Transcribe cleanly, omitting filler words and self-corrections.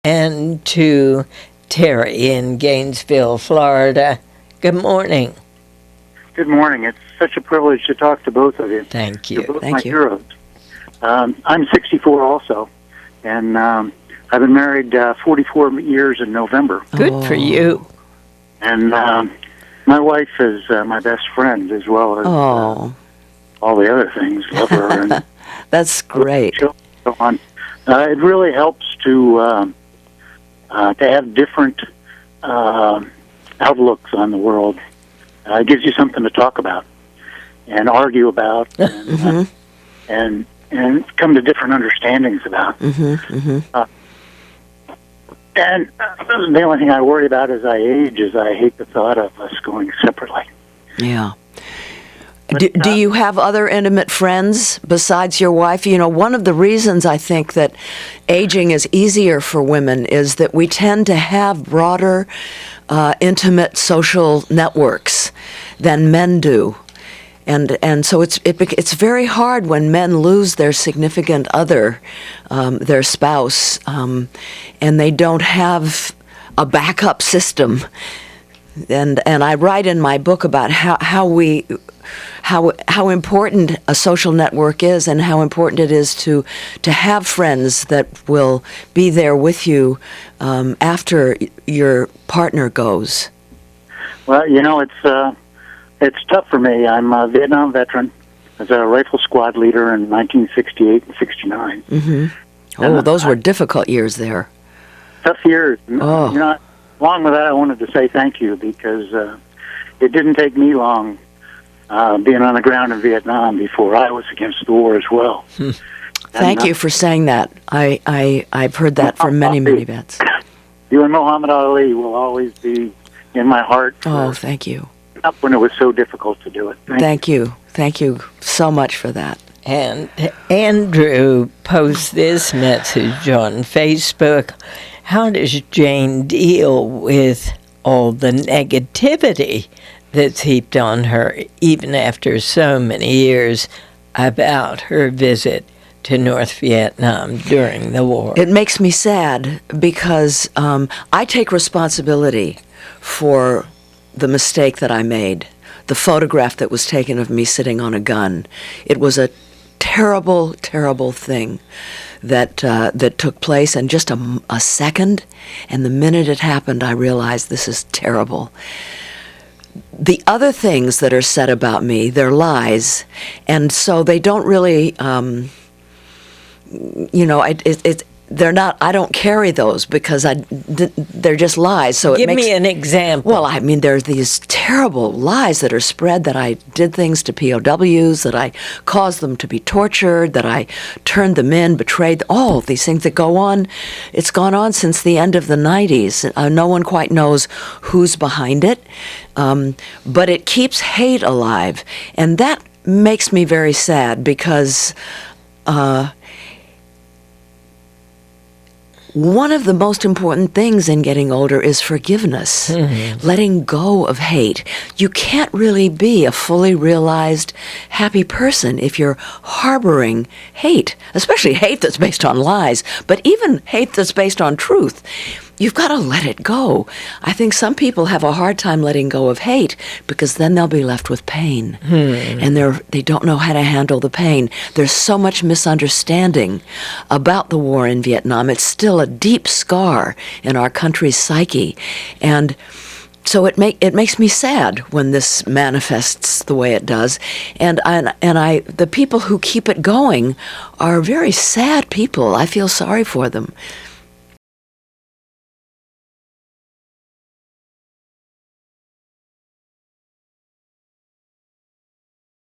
and to Terry in Gainesville, Florida. Good morning. Good morning. It's such a privilege to talk to both of you. Thank You're you. both Thank my you. heroes. I'm 64 also, and I've been married 44 years in November. Good for you. And my wife is my best friend as well as Oh, all the other things. Love her and that's great. so on. It really helps to have different outlooks on the world. It gives you something to talk about and argue about, and come to different understandings about. And the only thing I worry about as I age is I hate the thought of us going separately. Yeah. Do you have other intimate friends besides your wife? You know, one of the reasons I think that aging is easier for women is that we tend to have broader, intimate social networks than men do. And so it's very hard when men lose their significant other, their spouse, and they don't have a backup system. And I write in my book about how important a social network is and how important it is to have friends that will be there with you after your partner goes. Well, you know, it's tough for me. I'm a Vietnam veteran. I was a rifle squad leader in 1968 and 69. Oh, those were difficult years there. Tough years. Oh. You know, along with that, I wanted to say thank you because it didn't take me long being on the ground in Vietnam before I was against the war as well. Thank you for saying that. I've heard that from many vets. You and Muhammad Ali will always be in my heart. Oh, thank you. Up when it was so difficult to do it. Thank you. Thank you so much for that. And Andrew posts this message on Facebook. How does Jane deal with all the negativity that's heaped on her, even after so many years, about her visit to North Vietnam during the war? It makes me sad because I take responsibility for the mistake that I made, the photograph that was taken of me sitting on a gun. It was a terrible, terrible thing that took place in just a second, and the minute it happened, I realized this is terrible. The other things that are said about me, they're lies, and so they don't really, they're not. I don't carry those because they're just lies. So Give me an example. Well, I mean, there's these terrible lies that are spread that I did things to POWs, that I caused them to be tortured, that I turned them in, betrayed, all of these things that go on. It's gone on since the end of the 90s. No one quite knows who's behind it, but it keeps hate alive. And that makes me very sad because one of the most important things in getting older is forgiveness, letting go of hate. You can't really be a fully realized, happy person if you're harboring hate, especially hate that's based on lies, but even hate that's based on truth. You've got to let it go. I think some people have a hard time letting go of hate because then they'll be left with pain. And they don't know how to handle the pain. There's so much misunderstanding about the war in Vietnam. It's still a deep scar in our country's psyche. And so it makes me sad when this manifests the way it does. And the people who keep it going are very sad people. I feel sorry for them.